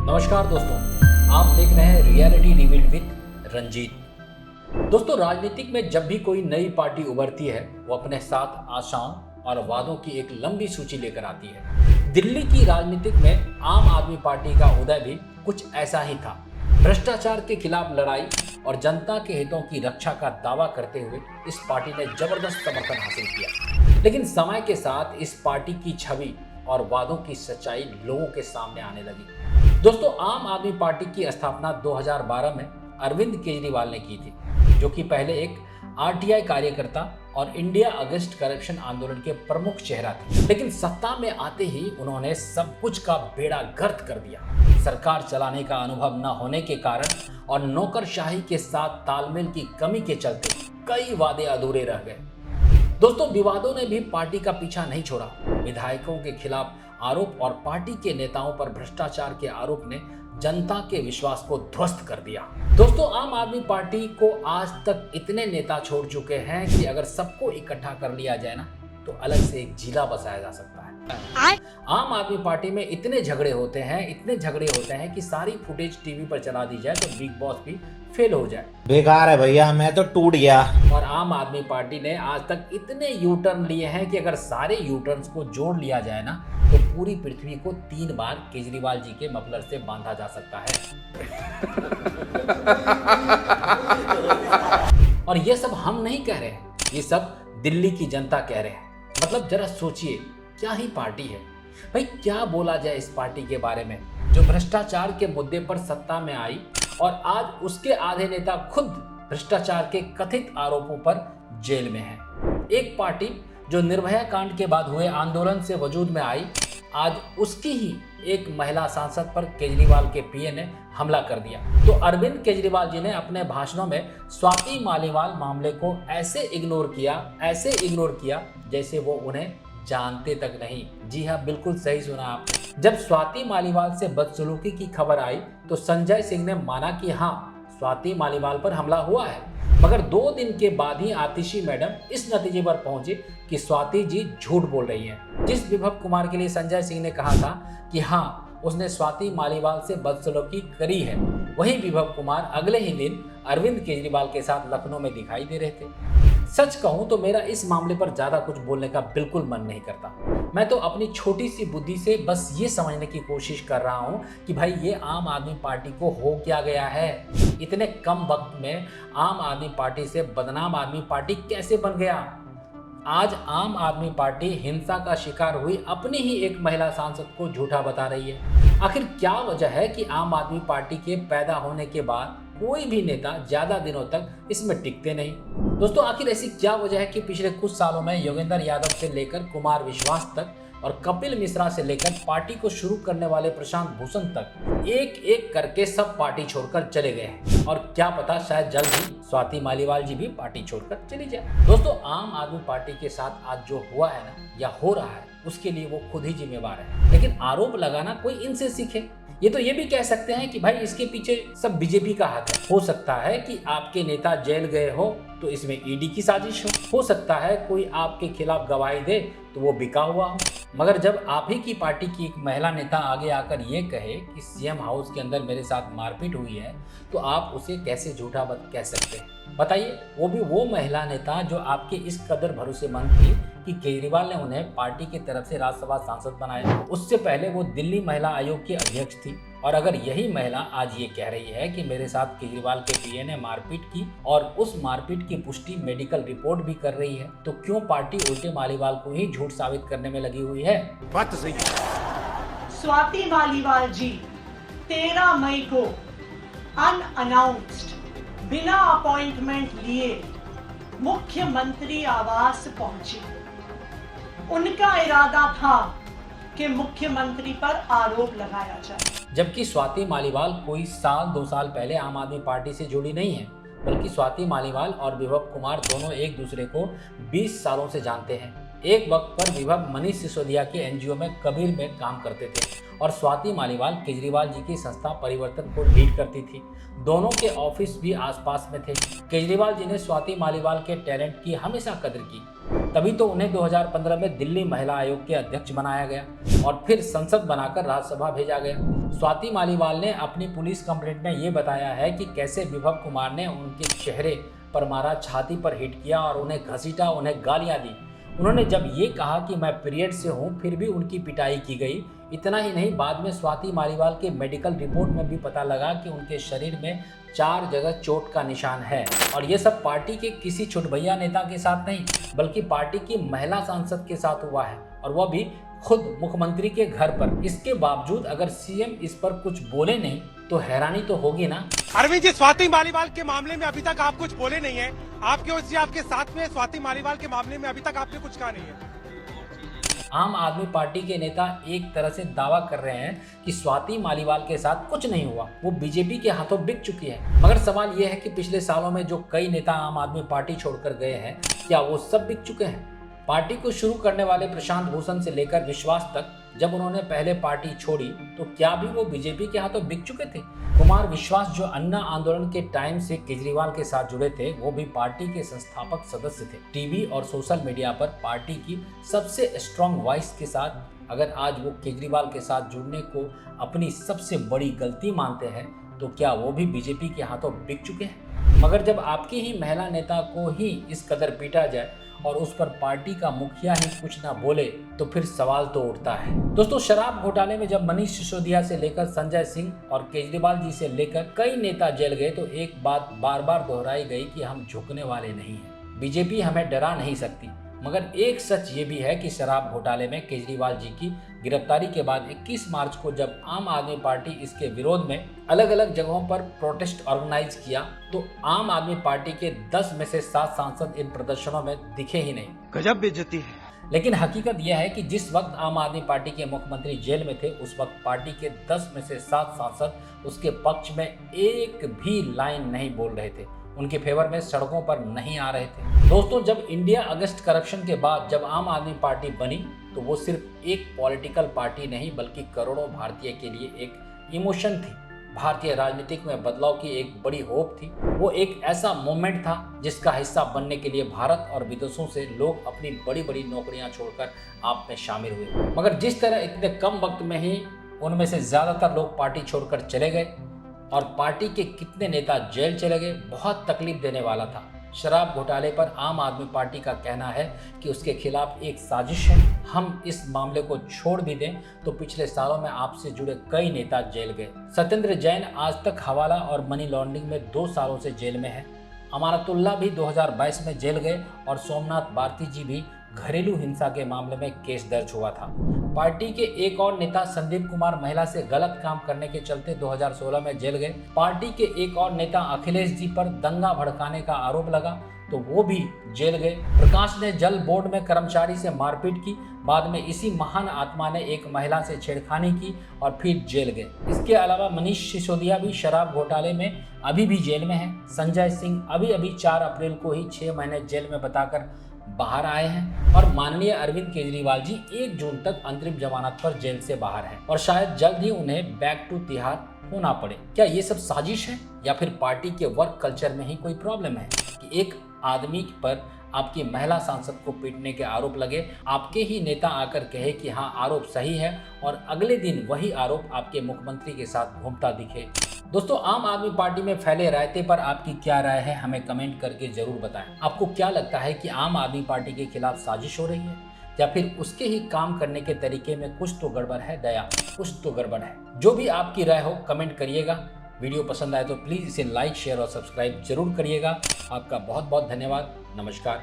नमस्कार दोस्तों, आप देख रहे हैं रियलिटी रिवील्ड विद रंजीत। दोस्तों, राजनीतिक में जब भी कोई नई पार्टी उभरती है वो अपने साथ आशाओं और वादों की एक लंबी सूची लेकर आती है। दिल्ली की राजनीतिक में आम आदमी पार्टी का उदय भी कुछ ऐसा ही था। भ्रष्टाचार के खिलाफ लड़ाई और जनता के हितों की रक्षा का दावा करते हुए इस पार्टी ने जबरदस्त समर्थन हासिल किया। लेकिन समय के साथ इस पार्टी की छवि और वादों की सच्चाई लोगों के सामने आने लगी। दोस्तों, आम आदमी पार्टी की स्थापना 2012 में अरविंद केजरीवाल ने की थी, जो कि पहले एक आरटीआई कार्यकर्ता और इंडिया अगेंस्ट करप्शन आंदोलन के प्रमुख चेहरा थे। लेकिन सत्ता में आते ही उन्होंने सब कुछ का बेड़ा गर्क कर दिया। सरकार चलाने का अनुभव न होने के कारण और नौकरशाही के साथ तालमेल की कमी के चलते कई वादे अधूरे रह गए। दोस्तों, विवादों ने भी पार्टी का पीछा नहीं छोड़ा। विधायकों के खिलाफ आरोप और पार्टी के नेताओं पर भ्रष्टाचार के आरोप ने जनता के विश्वास को ध्वस्त कर दिया। दोस्तों, आम आदमी पार्टी को आज तक इतने नेता छोड़ चुके हैं कि अगर सबको इकट्ठा कर लिया जाए ना तो अलग से एक जिला बसाया जा सकता है। आम आदमी पार्टी में इतने झगड़े होते हैं कि सारी फुटेज टीवी पर चला दी जाए तो बिग बॉस भी फेल हो जाए। बेकार है भैया, मैं तो टूट गया। और आम आदमी पार्टी ने आज तक इतने यू टर्न लिए हैं कि अगर सारे यू टर्न्स को जोड़ लिया जाए ना तो पूरी पृथ्वी को 3 बार केजरीवाल जी के मफलर से बांधा जा सकता है। और ये सब हम नहीं कह रहे हैं, ये सब दिल्ली की जनता कह रहे हैं। मतलब जरा सोचिए, क्या ही पार्टी है भाई। क्या बोला जाए इस पार्टी के बारे में जो भ्रष्टाचार के मुद्दे पर सत्ता में आई और आज उसके आधे नेता खुद भ्रष्टाचार के कथित आरोपों पर जेल में है। एक पार्टी जो निर्भया कांड के बाद हुए आंदोलन से वजूद में आई, आज उसकी ही एक महिला सांसद पर केजरीवाल के पीए ने हमला कर दिया। तो अरविंद केजरीवाल जी ने अपने भाषणों में स्वाति मालीवाल मामले को ऐसे इग्नोर किया जैसे वो उन्हें जानते तक नहीं। जी हाँ, बिल्कुल सही सुना आपने। जब स्वाति मालीवाल से बदसलूकी की खबर आई तो संजय सिंह ने माना कि हाँ, स्वाति मालीवाल पर हमला हुआ है, मगर 2 दिन के बाद ही आतिशी मैडम इस नतीजे पर पहुंचे कि स्वाति जी झूठ बोल रही हैं। जिस विभव कुमार के लिए संजय सिंह ने कहा था कि हाँ, उसने स्वाति मालीवाल से बदसलूकी करी है, वही विभव कुमार अगले ही दिन अरविंद केजरीवाल के साथ लखनऊ में दिखाई दे रहे थे। सच कहूं तो मेरा इस मामले पर ज्यादा कुछ बोलने का बिल्कुल मन नहीं करता। मैं तो अपनी छोटी सी बुद्धि से बस ये समझने की कोशिश कर रहा हूं कि भाई ये आम आदमी पार्टी को हो क्या गया है। इतने कम वक्त में आम आदमी पार्टी से बदनाम आदमी पार्टी कैसे बन गया। आज आम आदमी पार्टी हिंसा का शिकार हुई अपनी ही एक महिला सांसद को झूठा बता रही है। आखिर क्या वजह है कि आम आदमी पार्टी के पैदा होने के बाद कोई भी नेता ज्यादा दिनों तक इसमें टिकते नहीं। दोस्तों, आखिर ऐसी क्या वजह है कि पिछले कुछ सालों में योगेंद्र यादव से लेकर कुमार विश्वास तक और कपिल मिश्रा से लेकर पार्टी को शुरू करने वाले प्रशांत भूषण तक एक एक करके सब पार्टी छोड़कर चले गए हैं। और क्या पता, शायद जल्द ही स्वाति मालीवाल जी भी पार्टी छोड़कर चली जाए। दोस्तों, आम आदमी पार्टी के साथ आज जो हुआ है ना या हो रहा है, उसके लिए वो खुद ही जिम्मेवार है। लेकिन आरोप लगाना कोई इनसे सीखे। ये तो ये भी कह सकते हैं कि भाई इसके पीछे सब बीजेपी का हाथ है। हो सकता है कि आपके नेता जेल गए हो तो इसमें ईडी की साजिश हो सकता है कोई आपके खिलाफ गवाही दे तो वो बिका हुआ हो। मगर जब आप ही की पार्टी की एक महिला नेता आगे आकर ये कहे कि सीएम हाउस के अंदर मेरे साथ मारपीट हुई है, तो आप उसे कैसे झूठा कह सकते हैं बताइए। वो भी वो महिला नेता जो आपके इस कदर भरोसेमंद थी कि केजरीवाल ने उन्हें पार्टी की तरफ से राज्यसभा सांसद बनाया। उससे पहले वो दिल्ली महिला आयोग की अध्यक्ष थी। और अगर यही महिला आज ये कह रही है कि मेरे साथ केजरीवाल के पीए ने मारपीट की और उस मारपीट की पुष्टि मेडिकल रिपोर्ट भी कर रही है, तो क्यों पार्टी उल्टे मालीवाल को ही झूठ साबित करने में लगी हुई है। बात तो सही है। स्वाति मालीवाल जी 13 मई को अनअनाउंस्ड बिना अपॉइंटमेंट लिए मुख्यमंत्री आवास पहुंची। उनका इरादा था कि मुख्यमंत्री पर आरोप लगाया जाए। जबकि स्वाति मालीवाल कोई 1-2 साल पहले आम आदमी पार्टी से जुड़ी नहीं है, बल्कि स्वाति मालीवाल और विभव कुमार दोनों एक दूसरे को 20 सालों से जानते हैं। एक वक्त पर विभव मनीष सिसोदिया के एनजीओ में कबीर में काम करते थे और स्वाति मालीवाल केजरीवाल जी की संस्था परिवर्तन को लीड करती थी। दोनों के ऑफिस भी आसपास में थे। केजरीवाल जी ने स्वाति मालीवाल के टैलेंट की हमेशा कदर की। तभी तो उन्हें 2015 में दिल्ली महिला आयोग के अध्यक्ष बनाया गया और फिर संसद बनाकर राज्यसभा भेजा गया। स्वाति मालीवाल ने अपनी पुलिस कंप्लेंट में ये बताया है कि कैसे विभव कुमार ने उनके चेहरे पर मारा, छाती पर हिट किया और उन्हें घसीटा, उन्हें गालियां दी। उन्होंने जब ये कहा कि मैं पीरियड से हूँ, फिर भी उनकी पिटाई की गई। इतना ही नहीं, बाद में स्वाति मालीवाल के मेडिकल रिपोर्ट में भी पता लगा कि उनके शरीर में 4 जगह चोट का निशान है। और ये सब पार्टी के किसी छुटभैया नेता के साथ नहीं, बल्कि पार्टी की महिला सांसद के साथ हुआ है, और वह भी खुद मुख्यमंत्री के घर पर। इसके बावजूद अगर सीएम इस पर कुछ बोले नहीं तो हैरानी तो होगी ना। अरविंद जी, स्वाति मालीवाल के मामले में अभी तक आप कुछ बोले नहीं है। आपके ओर से आपके साथ में स्वाति मालीवाल के मामले में अभी तक आपने कुछ कहा नहीं है। आम आदमी पार्टी के नेता एक तरह से दावा कर रहे हैं कि स्वाति मालीवाल के साथ कुछ नहीं हुआ, वो बीजेपी के हाथों बिक चुकी है। मगर सवाल यह है कि पिछले सालों में जो कई नेता आम आदमी पार्टी छोड़कर गए हैं, क्या वो सब बिक चुके हैं? पार्टी को शुरू करने वाले प्रशांत भूषण से लेकर विश्वास तक, जब उन्होंने पहले पार्टी छोड़ी तो क्या भी वो बीजेपी के हाथों बिक चुके थे? कुमार विश्वास जो अन्ना आंदोलन के टाइम से केजरीवाल के साथ जुड़े थे, वो भी पार्टी के संस्थापक सदस्य थे। टीवी और सोशल मीडिया पर पार्टी की सबसे स्ट्रॉन्ग वॉइस के साथ अगर आज वो केजरीवाल के साथ जुड़ने को अपनी सबसे बड़ी गलती मानते हैं, तो क्या वो भी बीजेपी के हाथों बिक चुके हैं? मगर जब आपकी ही महिला नेता को ही इस कदर पीटा जाए और उस पर पार्टी का मुखिया ही कुछ ना बोले, तो फिर सवाल तो उठता है। दोस्तों, शराब घोटाले में जब मनीष सिसोदिया से लेकर संजय सिंह और केजरीवाल जी से लेकर कई नेता जेल गए, तो एक बात बार बार दोहराई गई कि हम झुकने वाले नहीं हैं, बीजेपी हमें डरा नहीं सकती। मगर एक सच ये भी है कि शराब घोटाले में केजरीवाल जी की गिरफ्तारी के बाद 21 मार्च को जब आम आदमी पार्टी इसके विरोध में अलग अलग जगहों पर प्रोटेस्ट ऑर्गेनाइज किया, तो आम आदमी पार्टी के 10 में से 7 सांसद इन प्रदर्शनों में दिखे ही नहीं। गजब बेइज्जती है। लेकिन हकीकत यह है कि जिस वक्त आम आदमी पार्टी के मुख्यमंत्री जेल में थे, उस वक्त पार्टी के 10 में से 7 सांसद उसके पक्ष में एक भी लाइन नहीं बोल रहे थे, उनके फेवर में सड़कों पर नहीं आ रहे थे। दोस्तों, जब इंडिया अगस्त करप्शन के बाद जब आम आदमी पार्टी बनी, तो वो सिर्फ एक पॉलिटिकल पार्टी नहीं, बल्कि करोड़ों भारतीय के लिए एक इमोशन थी। भारतीय राजनीतिक में बदलाव की एक बड़ी होप थी। वो एक ऐसा मोमेंट था जिसका हिस्सा बनने के लिए भारत और विदेशों से लोग अपनी बड़ी बड़ी नौकरियां छोड़कर आप में शामिल हुए। मगर जिस तरह इतने कम वक्त में ही उनमें से ज़्यादातर लोग पार्टी छोड़कर चले गए और पार्टी के कितने नेता जेल चले गए, बहुत तकलीफ देने वाला था। शराब घोटाले पर आम आदमी पार्टी का कहना है कि उसके खिलाफ एक साजिश है। हम इस मामले को छोड़ भी दें तो पिछले सालों में आपसे जुड़े कई नेता जेल गए। सत्येंद्र जैन आज तक हवाला और मनी लॉन्ड्रिंग में 2 सालों से जेल में है। अमानतुल्लाह भी 2022 में जेल गए और सोमनाथ भारती जी भी घरेलू हिंसा के मामले में केस दर्ज हुआ था। पार्टी के एक और नेता संदीप कुमार महिला से गलत काम करने के चलते 2016 में जेल गए। पार्टी के एक और नेता अखिलेश जी पर दंगा भड़काने का आरोप लगा तो वो भी जेल गए। प्रकाश ने जल बोर्ड में कर्मचारी से मारपीट की, बाद में इसी महान आत्मा ने एक महिला से छेड़खानी की और फिर जेल गए। इसके अलावा मनीष सिसोदिया भी शराब घोटाले में अभी भी जेल में है। संजय सिंह अभी 4 अप्रैल को ही 6 महीने जेल में बताकर बाहर आए हैं और माननीय अरविंद केजरीवाल जी 1 जून तक अंतरिम जमानत पर जेल से बाहर हैं और शायद जल्द ही उन्हें बैक टू तिहाड़ होना पड़े। क्या ये सब साजिश है या फिर पार्टी के वर्क कल्चर में ही कोई प्रॉब्लम है कि एक आदमी पर आपकी महिला सांसद को पीटने के आरोप लगे, आपके ही नेता आकर कहे कि हाँ आरोप सही है और अगले दिन वही आरोप आपके मुख्यमंत्री के साथ घूमता दिखे। दोस्तों, आम आदमी पार्टी में फैले रायते पर आपकी क्या राय है, हमें कमेंट करके जरूर बताएं। आपको क्या लगता है कि आम आदमी पार्टी के खिलाफ साजिश हो रही है या फिर उसके ही काम करने के तरीके में कुछ तो गड़बड़ है, दया कुछ तो गड़बड़ है? जो भी आपकी राय हो कमेंट करिएगा। वीडियो पसंद आए तो प्लीज़ इसे लाइक, शेयर और सब्सक्राइब जरूर करिएगा। आपका बहुत बहुत धन्यवाद। नमस्कार।